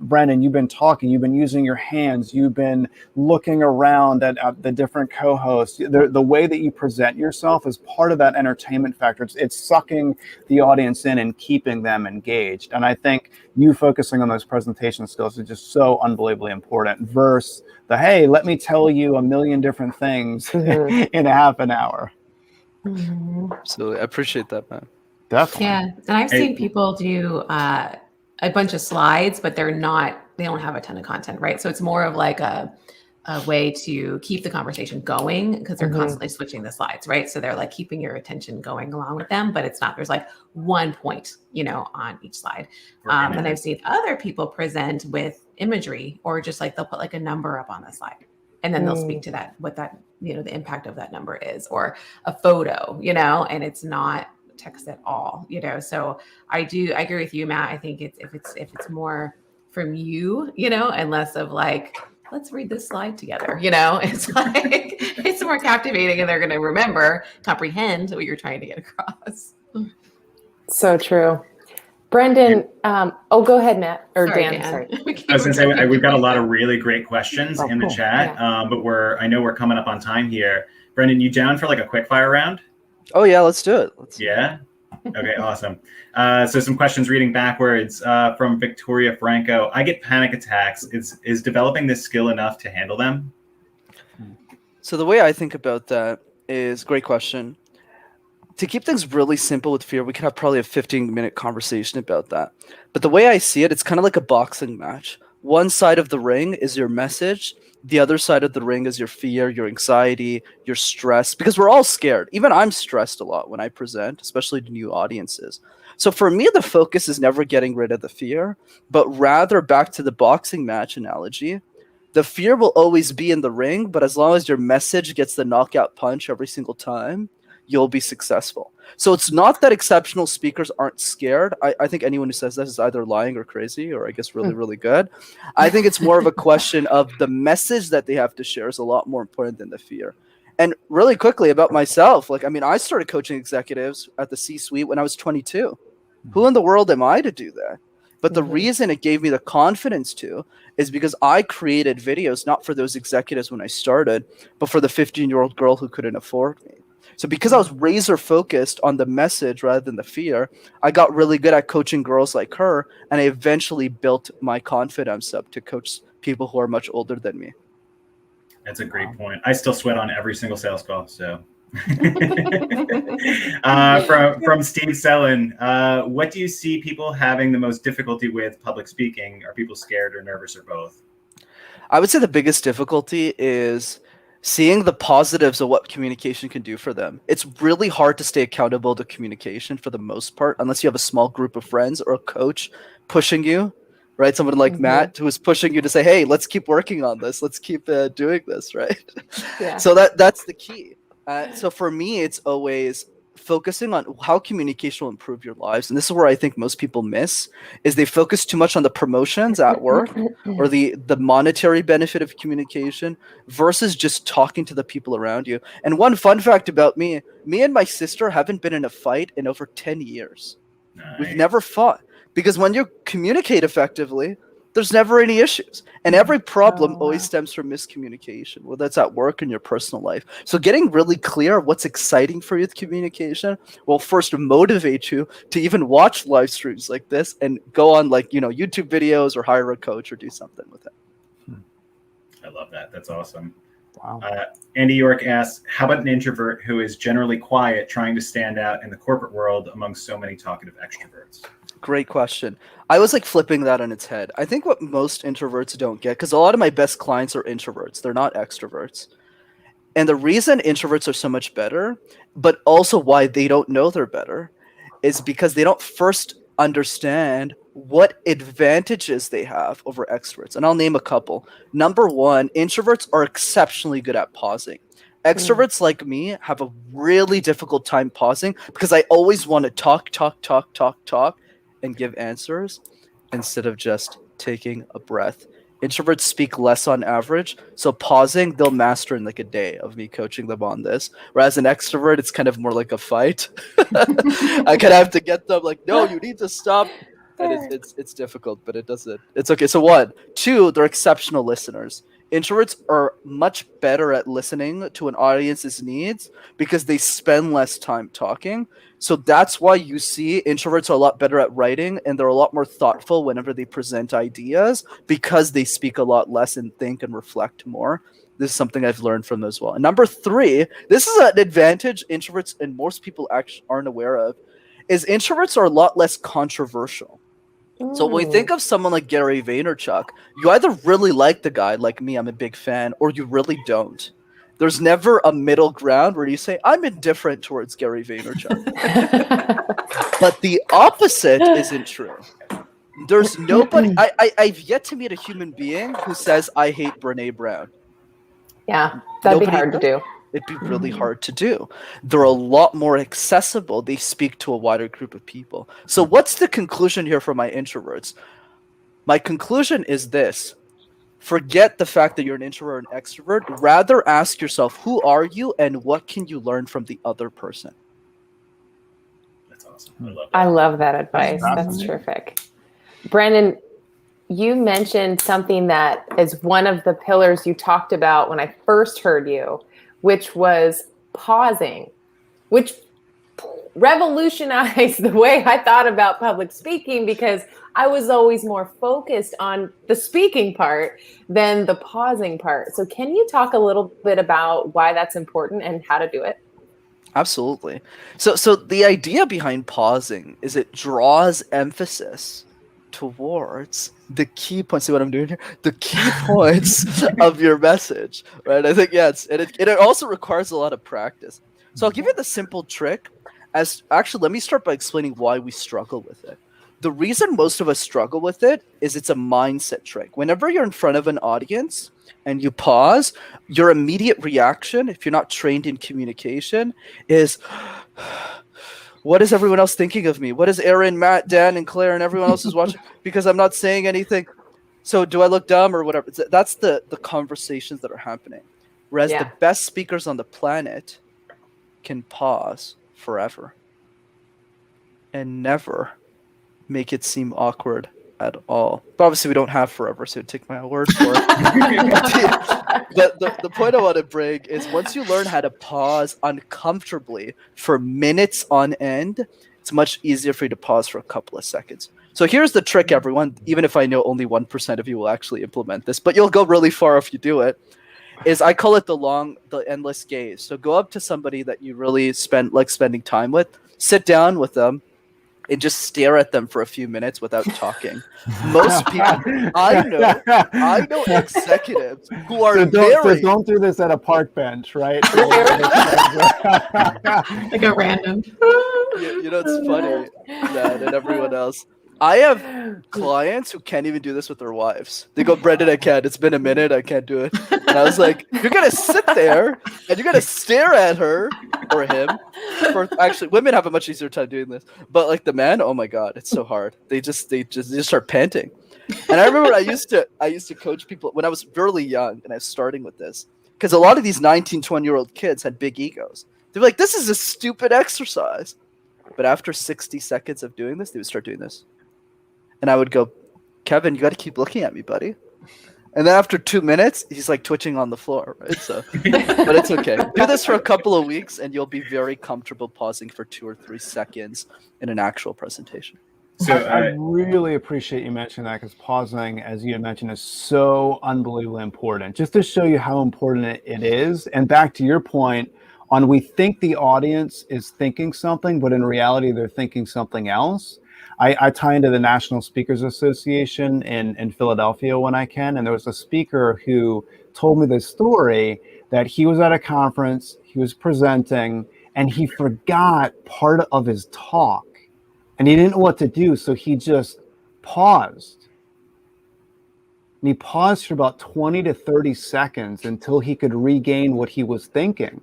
Brendan, you've been talking, you've been using your hands, you've been looking around at the different co-hosts. The way that you present yourself is part of that entertainment factor. It's sucking the audience in and keeping them engaged. And I think you focusing on those presentation skills is just so unbelievably important versus the, hey, let me tell you a million different things in a half an hour. Absolutely. I appreciate that, man. Definitely. Yeah. And I've seen people do a bunch of slides, but they don't have a ton of content, right? So it's more of like a way to keep the conversation going because they're constantly switching the slides, right? So they're like keeping your attention going along with them, but it's not, there's like one point, on each slide. And I've seen other people present with imagery or just like they'll put like a number up on the slide and then they'll speak to that, what that, the impact of that number is, or a photo, and it's not text at all, so I agree with you, Matt. I think if it's more from you, and less of like, let's read this slide together, it's like it's more captivating and they're going to comprehend what you're trying to get across. So true. Brendan, go ahead, Matt, or Sorry, Dan. Sorry. I was going to say, we've got a lot of really great questions in the chat, but I know we're coming up on time here. Brendan, you down for like a quick fire round? Oh yeah, let's do it. Yeah. Okay, awesome. So some questions reading backwards from Victoria Franco. I get panic attacks. Is developing this skill enough to handle them? So the way I think about that is, great question. To keep things really simple with fear, we could have probably a 15-minute conversation about that. But the way I see it, it's kind of like a boxing match. One side of the ring is your message. The other side of the ring is your fear, your anxiety, your stress, because we're all scared. Even I'm stressed a lot when I present, especially to new audiences. So for me, the focus is never getting rid of the fear, but rather back to the boxing match analogy. The fear will always be in the ring, but as long as your message gets the knockout punch every single time, you'll be successful. So it's not that exceptional speakers aren't scared. I think anyone who says that is either lying or crazy, or I guess really, really good. I think it's more of a question of the message that they have to share is a lot more important than the fear. And really quickly about myself, I started coaching executives at the C-suite when I was 22. Who in the world am I to do that? But the reason it gave me the confidence to is because I created videos, not for those executives when I started, but for the 15-year-old girl who couldn't afford me. So because I was razor focused on the message rather than the fear, I got really good at coaching girls like her, and I eventually built my confidence up to coach people who are much older than me. That's a great point. I still sweat on every single sales call. So, from Steve Sellen, what do you see people having the most difficulty with public speaking? Are people scared or nervous or both? I would say the biggest difficulty is seeing the positives of what communication can do for them. It's really hard to stay accountable to communication for the most part, unless you have a small group of friends or a coach pushing you, right? Someone like Matt who is pushing you to say, hey, let's keep working on this. Let's keep doing this, right? Yeah. So that's the key. So for me, it's always focusing on how communication will improve your lives. And this is where I think most people miss, is they focus too much on the promotions at work or the monetary benefit of communication versus just talking to the people around you. And one fun fact about me and my sister haven't been in a fight in over 10 years. Nice. We've never fought, because when you communicate effectively, there's never any issues. And every problem always stems from miscommunication, whether it's at work and your personal life. So getting really clear what's exciting for you with communication will first motivate you to even watch live streams like this and go on YouTube videos or hire a coach or do something with it. I love that. That's awesome. Wow. Andy York asks, how about an introvert who is generally quiet, trying to stand out in the corporate world among so many talkative extroverts? Great question. I was flipping that on its head. I think what most introverts don't get, because a lot of my best clients are introverts, they're not extroverts. And the reason introverts are so much better, but also why they don't know they're better, is because they don't first understand what advantages they have over extroverts. And I'll name a couple. Number one, introverts are exceptionally good at pausing. Extroverts like me have a really difficult time pausing because I always want to talk, and give answers instead of just taking a breath. Introverts speak less on average, so pausing they'll master in a day of me coaching them on this. Whereas an extrovert, it's kind of more like a fight. I kind of have to get them no, you need to stop. And it's difficult, but it does it. It's okay. So 1, 2, they're exceptional listeners. Introverts are much better at listening to an audience's needs because they spend less time talking. So that's why you see introverts are a lot better at writing, and they're a lot more thoughtful whenever they present ideas because they speak a lot less and think and reflect more. This is something I've learned from them as well. And number 3, this is an advantage introverts and most people actually aren't aware of, is introverts are a lot less controversial. So when we think of someone like Gary Vaynerchuk, you either really like the guy, like me, I'm a big fan, or you really don't. There's never a middle ground where you say, I'm indifferent towards Gary Vaynerchuk. But the opposite isn't true. There's nobody, I've yet to meet a human being who says, I hate Brene Brown. Yeah, that'd be hard to do. It'd be really hard to do. They're a lot more accessible. They speak to a wider group of people. So what's the conclusion here for my introverts? My conclusion is this. Forget the fact that you're an introvert and extrovert. Rather ask yourself, who are you and what can you learn from the other person? That's awesome. I love that. I love that advice. That's terrific. Brandon, you mentioned something that is one of the pillars you talked about when I first heard you, which was pausing, which revolutionized the way I thought about public speaking, because I was always more focused on the speaking part than the pausing part. So can you talk a little bit about why that's important and how to do it? Absolutely. So the idea behind pausing is it draws emphasis towards the key points. See what I'm doing here? The key points of your message, right? I think, it also requires a lot of practice. So I'll give you the simple trick. Let me start by explaining why we struggle with it. The reason most of us struggle with it is it's a mindset trick. Whenever you're in front of an audience and you pause, your immediate reaction, if you're not trained in communication, is what is everyone else thinking of me? What is Erin, Matt, Dan, and Claire, and everyone else is watching? Because I'm not saying anything. So do I look dumb or whatever? That's the conversations that are happening. Whereas the best speakers on the planet can pause forever and never make it seem awkward at all. But obviously we don't have forever, so take my word for it. The point I want to bring is once you learn how to pause uncomfortably for minutes on end, it's much easier for you to pause for a couple of seconds. So here's the trick, everyone, even if I know only 1% of you will actually implement this, but you'll go really far if you do it, is I call it the endless gaze. So go up to somebody that you really like spending time with, sit down with them, and just stare at them for a few minutes without talking. Most people, I know executives who are so don't do this at a park bench, right? Like a random. You know, it's funny that and everyone else. I have clients who can't even do this with their wives. They go, Brendan, I can't. It's been a minute. I can't do it. And I was like, you're going to sit there and you're going to stare at her or him. Actually, women have a much easier time doing this. But like the man, oh my God, it's so hard. They just start panting. And I remember I used to coach people when I was really young and I was starting with this. Because a lot of these 19, 20-year-old kids had big egos. They're like, this is a stupid exercise. But after 60 seconds of doing this, they would start doing this. And I would go, Kevin, you got to keep looking at me, buddy. And then after 2 minutes, he's like twitching on the floor. Right? So, but it's okay. Do this for a couple of weeks, and you'll be very comfortable pausing for 2 or 3 seconds in an actual presentation. So I really appreciate you mentioning that, because pausing, as you had mentioned, is so unbelievably important. Just to show you how important it is. And back to your point on, we think the audience is thinking something, but in reality, they're thinking something else. I tie into the National Speakers Association in Philadelphia when I can, and there was a speaker who told me this story that he was at a conference, he was presenting, and he forgot part of his talk, and he didn't know what to do, so he just paused. And he paused for about 20 to 30 seconds until he could regain what he was thinking.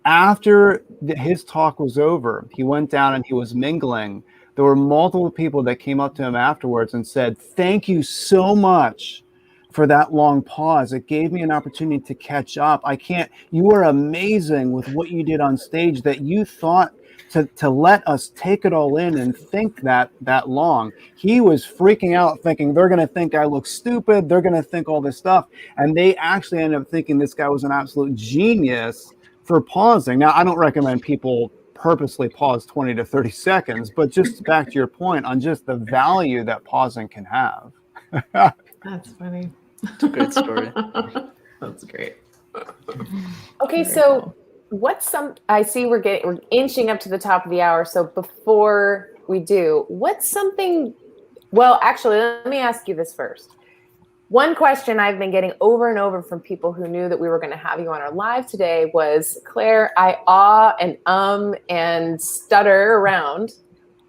After his talk was over, he went down and he was mingling. There were multiple people that came up to him afterwards and said, thank you so much for that long pause. It gave me an opportunity to catch up. You are amazing with what you did on stage, that you thought to let us take it all in and think that long. He was freaking out thinking they're going to think I look stupid. They're going to think all this stuff. And they actually ended up thinking this guy was an absolute genius for pausing. Now, I don't recommend people purposely pause 20 to 30 seconds, but just back to your point on just the value that pausing can have. That's funny. It's a great story. That's great. Okay, so I see we're inching up to the top of the hour. So before we do, actually, let me ask you this first. One question I've been getting over and over from people who knew that we were going to have you on our live today was, Claire, I and and stutter around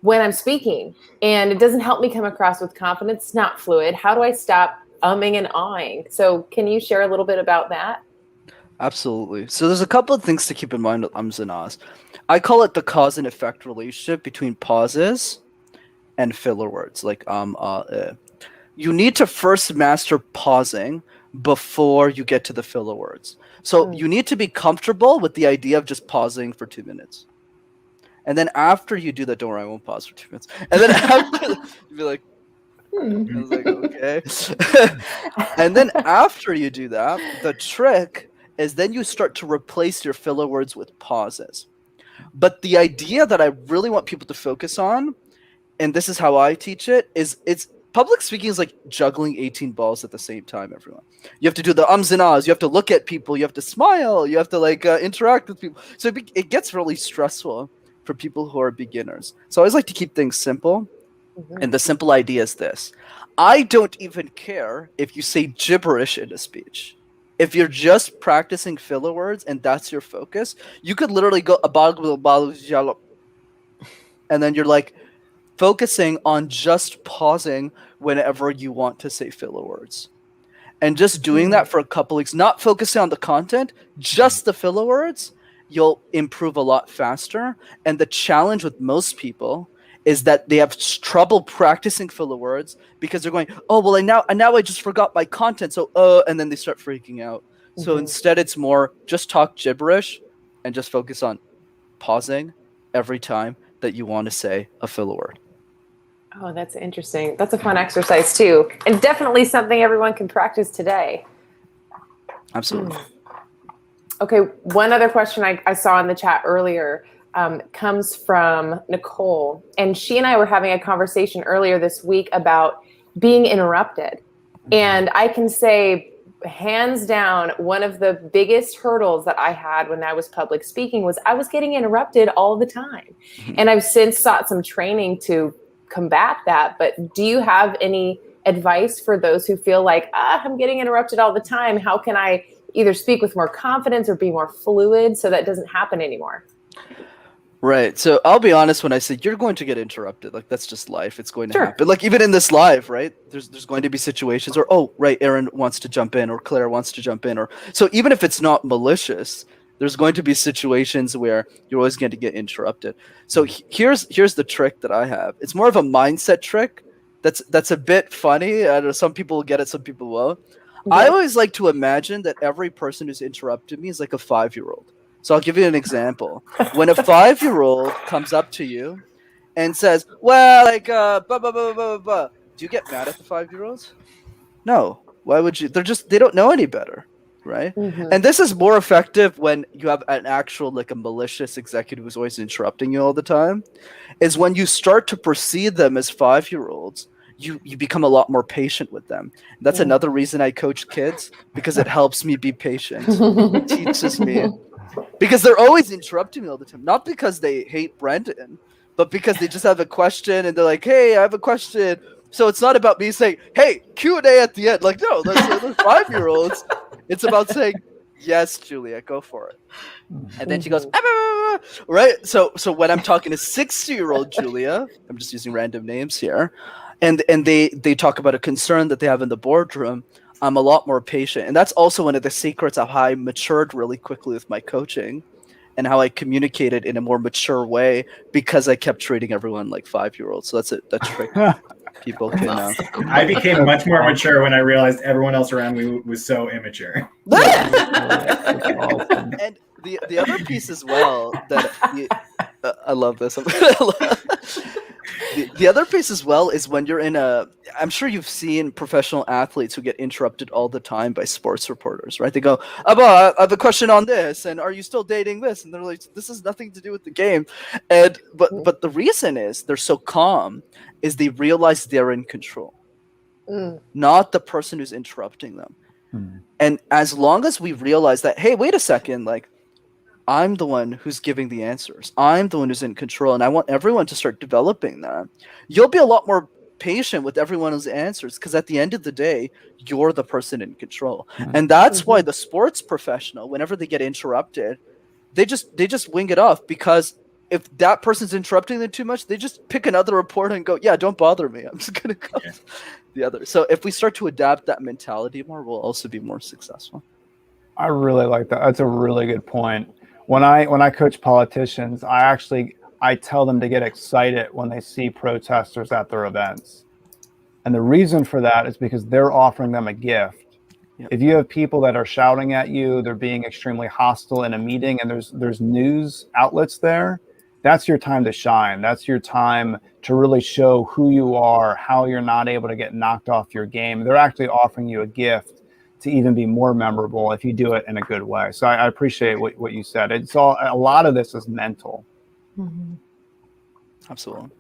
when I'm speaking, and it doesn't help me come across with confidence. It's not fluid. How do I stop umming and ahhing? So can you share a little bit about that? Absolutely. So there's a couple of things to keep in mind with ums and ahs. I call it the cause and effect relationship between pauses and filler words like You need to first master pausing before you get to the filler words. So you need to be comfortable with the idea of just pausing for 2 minutes. And then after you do that, don't worry, I won't pause for 2 minutes. And then after, you'll be like, I was like, okay. And then after you do that, the trick is then you start to replace your filler words with pauses. But the idea that I really want people to focus on, and this is how I teach it, is public speaking is like juggling 18 balls at the same time, everyone. You have to do the ums and ahs. You have to look at people. You have to smile. You have to interact with people. So it gets really stressful for people who are beginners. So I always like to keep things simple. Mm-hmm. And the simple idea is this. I don't even care if you say gibberish in a speech. If you're just practicing filler words and that's your focus, you could literally go and then you're like focusing on just pausing whenever you want to say filler words. And just doing that for a couple weeks, not focusing on the content, just the filler words, you'll improve a lot faster. And the challenge with most people is that they have trouble practicing filler words because they're going, oh, well, now I just forgot my content. So, and then they start freaking out. Mm-hmm. So instead it's more just talk gibberish and just focus on pausing every time that you want to say a filler word. Oh, that's interesting. That's a fun exercise too. And definitely something everyone can practice today. Absolutely. Okay, one other question I saw in the chat earlier comes from Nicole. And she and I were having a conversation earlier this week about being interrupted. And I can say, hands down, one of the biggest hurdles that I had when I was public speaking was I was getting interrupted all the time. And I've since sought some training to combat that. But do you have any advice for those who feel like, I'm getting interrupted all the time? How can I either speak with more confidence or be more fluid so that doesn't happen anymore? Right. So I'll be honest when I say you're going to get interrupted. Like, that's just life. It's going to Sure. happen. Like, even in this live, right? There's going to be situations where, oh, right, Erin wants to jump in, or Claire wants to jump in, or so even if it's not malicious, there's going to be situations where you're always going to get interrupted. So here's the trick that I have. It's more of a mindset trick. That's a bit funny. I don't know, some people will get it, some people won't. I always like to imagine that every person who's interrupted me is like a 5-year-old. So I'll give you an example. When a 5-year-old comes up to you and says, well, like, blah, blah, blah, blah, blah, blah, do you get mad at the 5-year-olds? No. Why would you? They don't know any better, right? And this is more effective when you have an actual, like, a malicious executive who's always interrupting you all the time, is when you start to perceive them as 5-year-olds, you become a lot more patient with them. That's another reason I coach kids, because it helps me be patient. It teaches me. Because they're always interrupting me all the time. Not because they hate Brendan, but because they just have a question and they're like, hey, I have a question. So it's not about me saying, hey, Q&A at the end. Like, no, those 5-year-olds. It's about saying, yes, Julia, go for it. And then she goes, right? So when I'm talking to 60-year-old Julia, I'm just using random names here, and they talk about a concern that they have in the boardroom, I'm a lot more patient. And that's also one of the secrets of how I matured really quickly with my coaching and how I communicated in a more mature way, because I kept treating everyone like 5-year-olds. So that's a trick people can know. I became much more mature when I realized everyone else around me was so immature. And the other piece as well that I love this. The other piece as well is when you're I'm sure you've seen professional athletes who get interrupted all the time by sports reporters, right? They go, I have a question on this, and are you still dating this? And they're like, this has nothing to do with the game. But the reason is they're so calm is they realize they're in control, not the person who's interrupting them. And as long as we realize that, hey, wait a second, like, I'm the one who's giving the answers. I'm the one who's in control, and I want everyone to start developing that. You'll be a lot more patient with everyone's answers, because at the end of the day, you're the person in control. And that's why the sports professional, whenever they get interrupted, they just wing it off, because if that person's interrupting them too much, they just pick another reporter and go, yeah, don't bother me. I'm just going to go the other. So if we start to adapt that mentality more, we'll also be more successful. I really like that. That's a really good point. When I coach politicians, I tell them to get excited when they see protesters at their events. And the reason for that is because they're offering them a gift. Yep. If you have people that are shouting at you, they're being extremely hostile in a meeting, and there's news outlets there, that's your time to shine. That's your time to really show who you are, how you're not able to get knocked off your game. They're actually offering you a gift to even be more memorable if you do it in a good way. So I appreciate what you said. It's a lot of this is mental. Absolutely.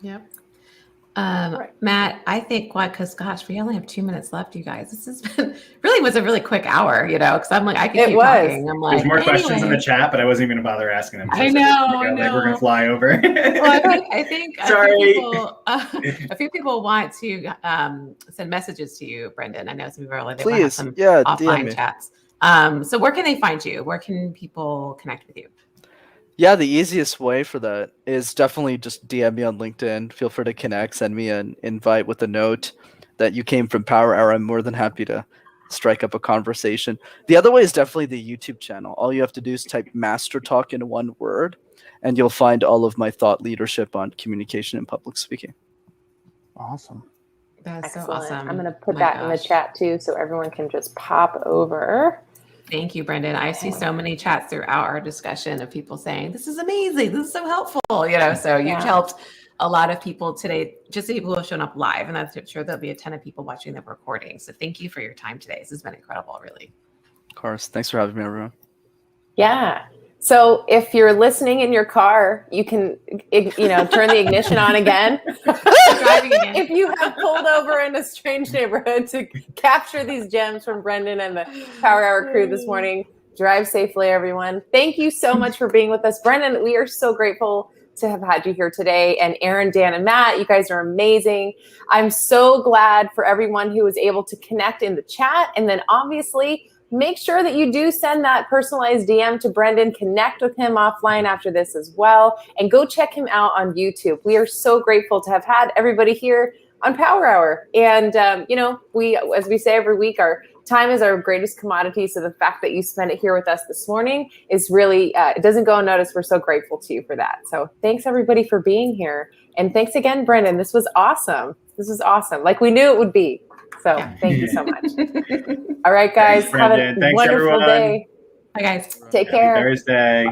Yep. Matt, I think because gosh, we only have 2 minutes left, you guys. This has been was a really quick hour, because I'm like, I could keep talking. I'm like, there's more questions in the chat, but I wasn't even going to bother asking them. I know. Like, we're going to fly over. Well, I think Sorry. a few people want to send messages to you, Brendan. I know some people are like, they want Please, some DM offline me. chats. So where can they find you? Where can people connect with you? Yeah, the easiest way for that is definitely just DM me on LinkedIn. Feel free to connect, send me an invite with a note that you came from Power Hour. I'm more than happy to strike up a conversation. The other way is definitely the YouTube channel. All you have to do is type Master Talk in one word, and you'll find all of my thought leadership on communication and public speaking. Awesome. That's so Excellent. awesome. I'm going to put that in the chat too, so everyone can just pop over. Thank you, Brendan. I see so many chats throughout our discussion of people saying, this is amazing. This is so helpful. So you've helped a lot of people today, just the people who have shown up live, and I'm sure there'll be a ton of people watching the recording. So thank you for your time today. This has been incredible, really. Of course. Thanks for having me, everyone. Yeah. So if you're listening in your car, you can, turn the ignition on again. Driving again. If you have pulled over in a strange neighborhood to capture these gems from Brendan and the Power Hour crew this morning, drive safely, everyone. Thank you so much for being with us. Brendan, we are so grateful to have had you here today. And Erin, Dan, and Matt, you guys are amazing. I'm so glad for everyone who was able to connect in the chat. And then obviously, make sure that you do send that personalized DM to Brendan. Connect with him offline after this as well. And go check him out on YouTube. We are so grateful to have had everybody here on Power Hour. And, we, as we say every week, our time is our greatest commodity. So the fact that you spent it here with us this morning is really, it doesn't go unnoticed. We're so grateful to you for that. So thanks everybody for being here. And thanks again, Brendan. This was awesome. Like we knew it would be. So thank you so much. All right, guys. Thanks, Brendan. Have a Thanks, wonderful everyone. day. Bye, guys. Take Happy care. Thursday.